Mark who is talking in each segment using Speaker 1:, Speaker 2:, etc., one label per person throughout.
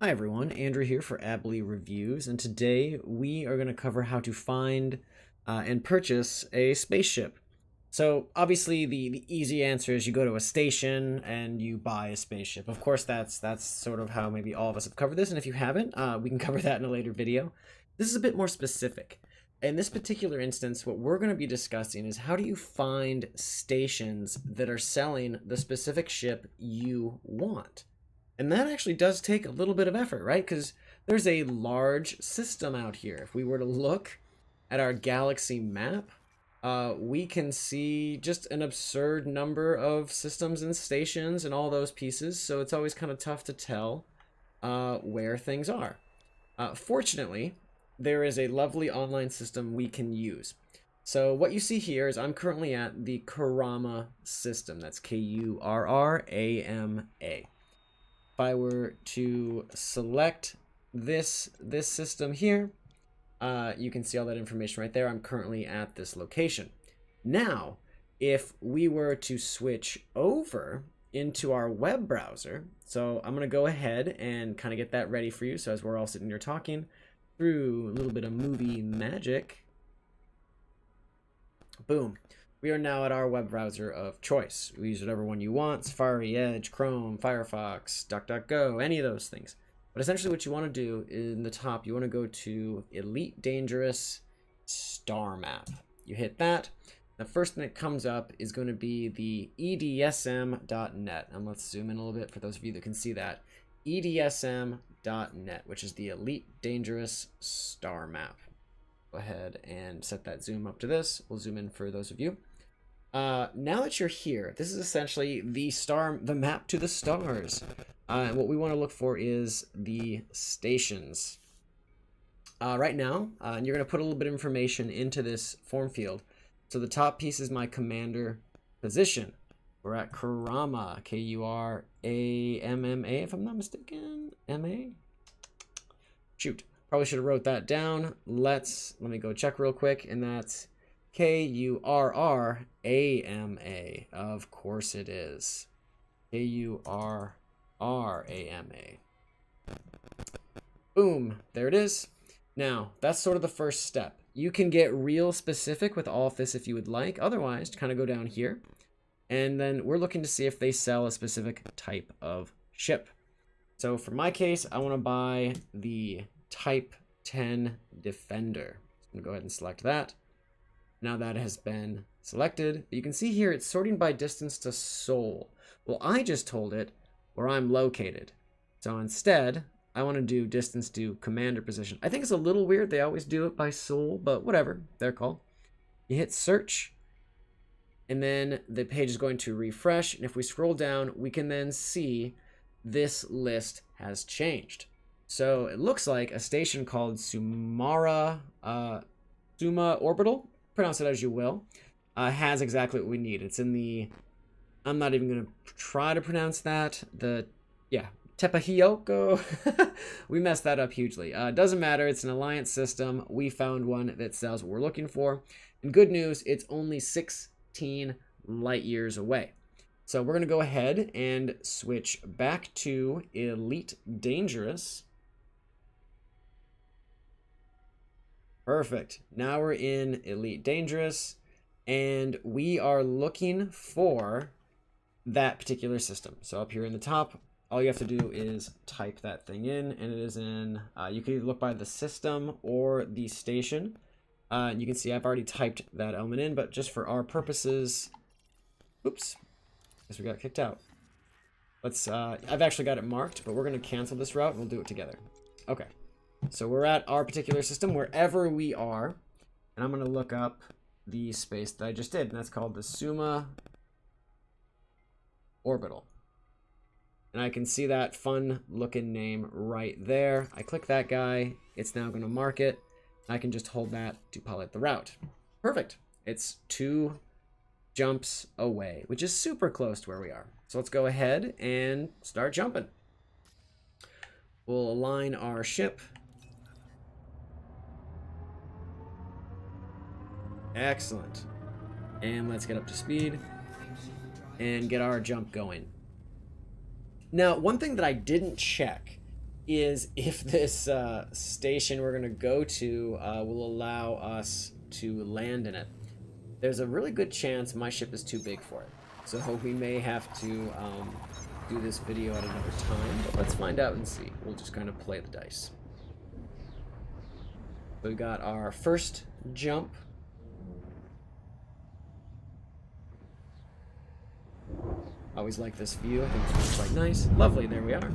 Speaker 1: Hi everyone, Andrew here for ABELI Reviews, and today we are going to cover how to find and purchase a spaceship. So obviously the easy answer is you go to a station and you buy a spaceship. Of course that's sort of how maybe all of us have covered this, and if you haven't, we can cover that in a later video. This is a bit more specific. In this particular instance, what we're going to be discussing is how do you find stations that are selling the specific ship you want. And that actually does take a little bit of effort, right? Because there's a large system out here. If we were to look at our galaxy map, we can see just an absurd number of systems and stations and all those pieces. So it's always kind of tough to tell where things are. Fortunately, there is a lovely online system we can use. So what you see here is I'm currently at the Kurama system. That's Kurrama. If I were to select this system here, you can see all that information right there. I'm currently at this location. Now, if we were to switch over into our web browser, so I'm going to go ahead and kind of get that ready for you. So as we're all sitting here talking through a little bit of movie magic, boom. We are now at our web browser of choice. We use whatever one you want: Safari, Edge, Chrome, Firefox, DuckDuckGo, any of those things. But essentially what you want to do in the top, you want to go to Elite Dangerous Star Map. You hit that. The first thing that comes up is going to be the EDSM.net. And let's zoom in a little bit for those of you that can see that. EDSM.net, which is the Elite Dangerous Star Map. Go ahead and set that zoom up to this. We'll zoom in for those of you. Now that you're here, this is essentially the map to the stars. And what we want to look for is the stations. Right now, and you're going to put a little bit of information into this form field. So the top piece is my commander position. We're at Kurama, Kurama, if I'm not mistaken. M-A? Shoot. Probably should have wrote that down. Let me go check real quick, and that's Kurrama. Of course it is. Kurrama. Boom, there it is. Now, that's sort of the first step. You can get real specific with all of this if you would like. Otherwise, kind of go down here. And then we're looking to see if they sell a specific type of ship. So for my case, I want to buy the Type 10 Defender. So I'm going to go ahead and select that. Now that has been selected. You can see here it's sorting by distance to Seoul. Well, I just told it where I'm located. So instead, I want to do distance to commander position. I think it's a little weird. They always do it by Seoul, but whatever. Their call. You hit search, and then the page is going to refresh. And if we scroll down, we can then see this list has changed. So it looks like a station called Suma Orbital, pronounce it as you will, has exactly what we need. It's in the, I'm not even going to try to pronounce that. Tepehioko. We messed that up hugely. Doesn't matter. It's an alliance system. We found one that sells what we're looking for. And good news, it's only 16 light years away. So we're going to go ahead and switch back to Elite Dangerous. Perfect. Now we're in Elite Dangerous, and we are looking for that particular system. So up here in the top, all you have to do is type that thing in, and it is in, you can either look by the system or the station. You can see I've already typed that element in, but just for our purposes, oops, guess we got kicked out. Let's, I've actually got it marked, but we're going to cancel this route and we'll do it together. Okay. So we're at our particular system, wherever we are, and I'm going to look up the space that I just did, and that's called the Suma Orbital. And I can see that fun-looking name right there. I click that guy. It's now going to mark it. I can just hold that to pilot the route. Perfect. It's 2 jumps away, which is super close to where we are. So let's go ahead and start jumping. We'll align our ship. Excellent. And let's get up to speed and get our jump going. Now, one thing that I didn't check is if this station we're going to go to will allow us to land in it. There's a really good chance my ship is too big for it. So we may have to do this video at another time, but let's find out and see. We'll just kind of play the dice. So we got our first jump. Always like this view. I think it's really quite nice. Lovely, there we are.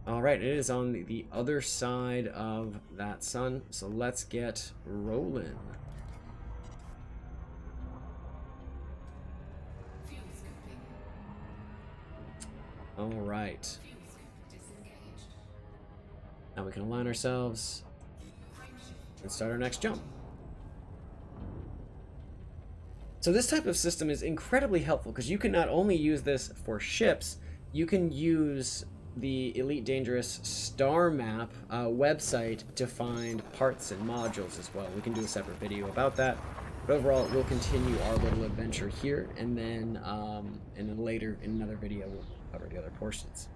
Speaker 1: Alright, it is on the other side of that sun, so let's get rolling. Alright. Now we can align ourselves and start our next jump. So this type of system is incredibly helpful because you can not only use this for ships, you can use the Elite Dangerous star map website to find parts and modules as well. We can do a separate video about that. But overall, we'll continue our little adventure here, and then later in another video we'll cover the other portions.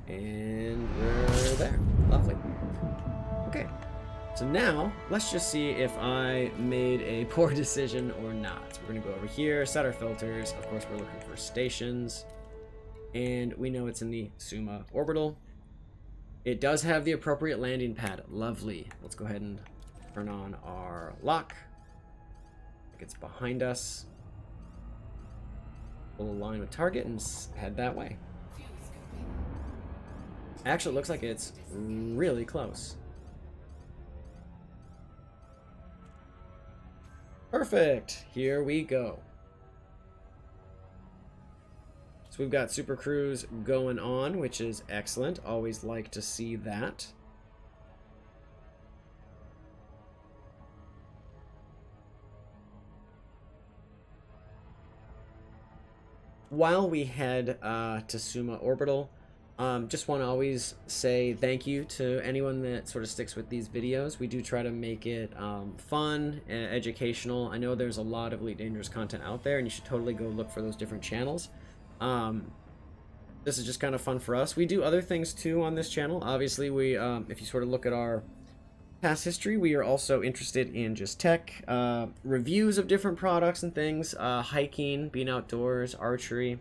Speaker 1: And we're there. Lovely. Okay. So now, let's just see if I made a poor decision or not. So we're going to go over here, set our filters. Of course, we're looking for stations. And we know it's in the Suma orbital. It does have the appropriate landing pad. Lovely. Let's go ahead and turn on our lock. It's behind us. We'll align with target and head that way. Actually, it looks like it's really close. Perfect. Here we go. So we've got Super Cruise going on, which is excellent. Always like to see that. While we head to Suma Orbital, just want to always say thank you to anyone that sort of sticks with these videos. We do try to make it fun and educational. I know there's a lot of Elite Dangerous content out there, and you should totally go look for those different channels. This is just kind of fun for us. We do other things too on this channel. Obviously, we if you sort of look at our past history, we are also interested in just tech, reviews of different products and things, hiking, being outdoors, archery.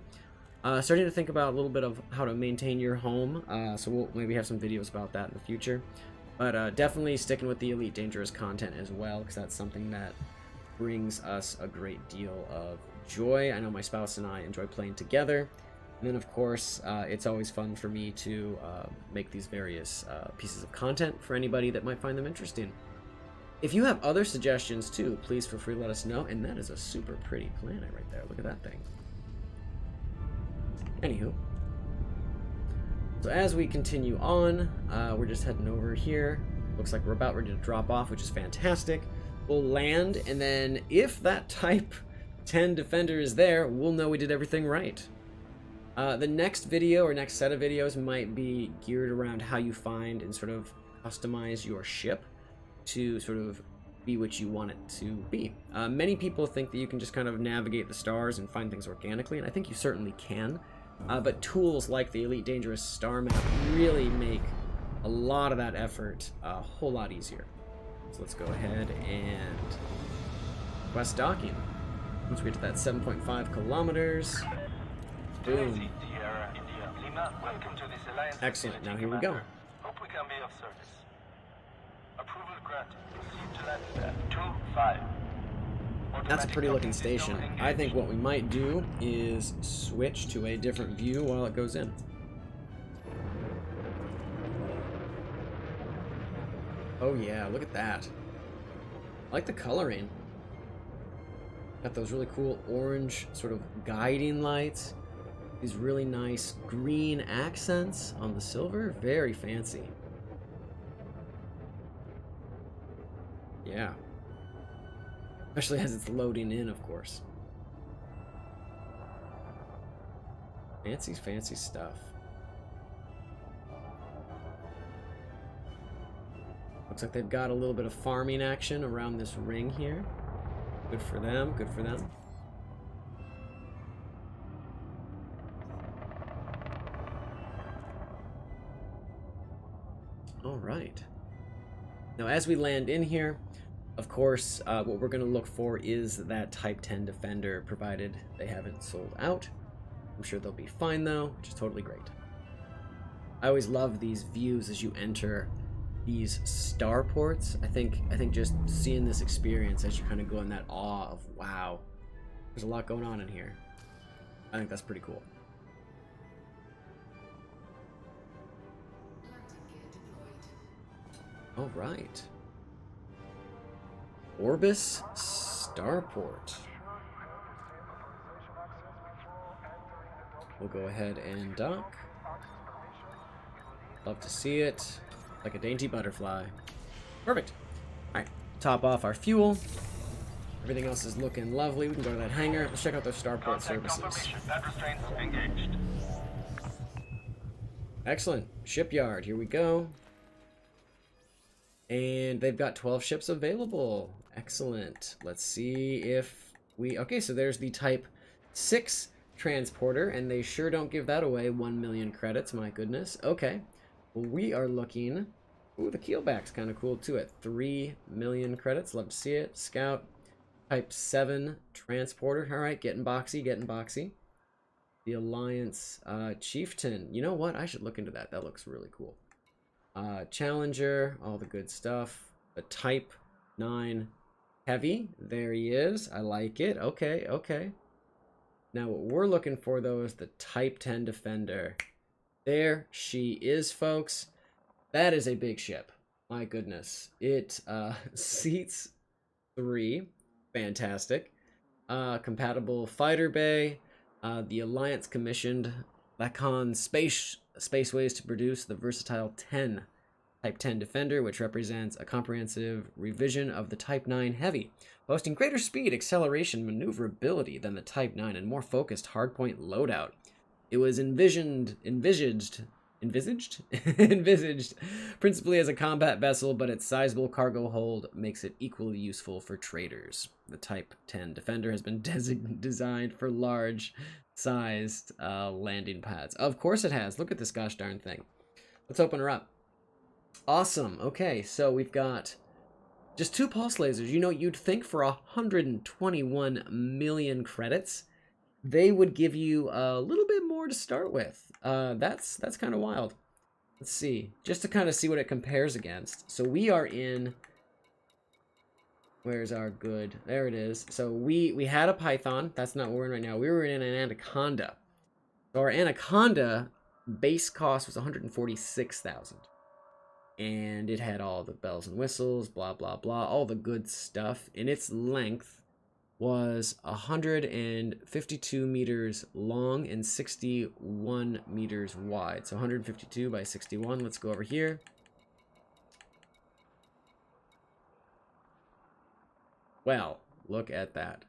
Speaker 1: Starting to think about a little bit of how to maintain your home, so we'll maybe have some videos about that in the future. But definitely sticking with the Elite Dangerous content as well, because that's something that brings us a great deal of joy. I know my spouse and I enjoy playing together. And then, of course, it's always fun for me to make these various pieces of content for anybody that might find them interesting. If you have other suggestions, too, please feel free to let us know. And that is a super pretty planet right there. Look at that thing. Anywho, so as we continue on, we're just heading over here. Looks like we're about ready to drop off, which is fantastic. We'll land, and then if that Type 10 Defender is there, we'll know we did everything right. The next video or next set of videos might be geared around how you find and sort of customize your ship to sort of be what you want it to be. Many people think that you can just kind of navigate the stars and find things organically, and I think you certainly can. But tools like the Elite Dangerous Star Map really make a lot of that effort a whole lot easier. So let's go ahead and request docking. Once we get to that 7.5 kilometers, boom. Excellent, now here we go.
Speaker 2: Hope we can be of service. Approval granted. Proceed to land at 25.
Speaker 1: That's a pretty looking station. I think what we might do is switch to a different view while it goes in. Oh yeah, look at that. I like the coloring. Got those really cool orange sort of guiding lights. These really nice green accents on the silver. Very fancy. Yeah. Especially as it's loading in, of course. Fancy, fancy stuff. Looks like they've got a little bit of farming action around this ring here. Good for them, good for them. All right. Now, as we land in here, of course, what we're going to look for is that Type 10 Defender, provided they haven't sold out. I'm sure they'll be fine, though, which is totally great. I always love these views as you enter these starports. I think just seeing this experience as you kind of go in that awe of, wow, there's a lot going on in here. I think that's pretty cool. All right. Orbis Starport. We'll go ahead and dock. Love to see it. Like a dainty butterfly. Perfect. Alright, top off our fuel. Everything else is looking lovely. We can go to that hangar. Let's check out their starport services.
Speaker 2: Engaged.
Speaker 1: Excellent. Shipyard. Here we go. And they've got 12 ships available. Excellent. Let's see if we... Okay, so there's the Type 6 transporter, and they sure don't give that away. 1 million credits, my goodness. Okay. Well, we are looking... Ooh, the keelback's kind of cool, too, at 3 million credits. Love to see it. Scout. Type 7 transporter. All right, getting boxy, getting boxy. The Alliance Chieftain. You know what? I should look into that. That looks really cool. Challenger, all the good stuff. The Type 9 Heavy, there he is. I like it. Okay, okay. Now what we're looking for, though, is the Type 10 Defender. There she is, folks. That is a big ship. My goodness. It seats 3. Fantastic. Compatible fighter bay. The Alliance commissioned Lacan Spaceways to produce the versatile Type 10 Defender, which represents a comprehensive revision of the Type 9 Heavy, boasting greater speed, acceleration, maneuverability than the Type 9 and more focused hardpoint loadout. It was envisaged principally as a combat vessel, but its sizable cargo hold makes it equally useful for traders. The Type 10 Defender has been designed for large-sized landing pads. Of course it has. Look at this gosh darn thing. Let's open her up. Awesome. Okay, so we've got just 2 pulse lasers. You know, you'd think for 121 million credits, they would give you a little bit more to start with. That's kind of wild. Let's see, just to kind of see what it compares against. So we are in... Where's our good? There it is. So we had a Python. That's not what we're in right now. We were in an Anaconda. So our Anaconda base cost was 146,000. And it had all the bells and whistles, blah, blah, blah, all the good stuff. And its length was 152 meters long and 61 meters wide. So 152 by 61. Let's go over here. Well, look at that.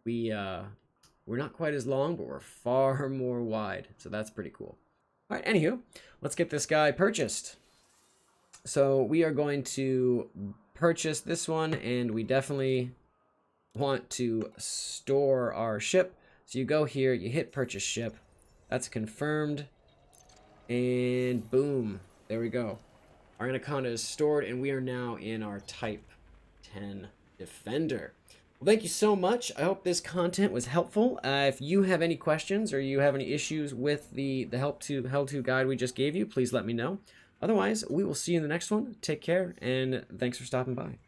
Speaker 1: We're not quite as long, but we're far more wide. So that's pretty cool. All right, anywho, let's get this guy purchased. So we are going to purchase this one, and we definitely want to store our ship. So you go here, you hit purchase ship. That's confirmed. And boom, there we go. Our Anaconda is stored, and we are now in our Type 10 Defender. Well, thank you so much. I hope this content was helpful. If you have any questions or you have any issues with the how-to guide we just gave you, please let me know. Otherwise, we will see you in the next one. Take care, and thanks for stopping by.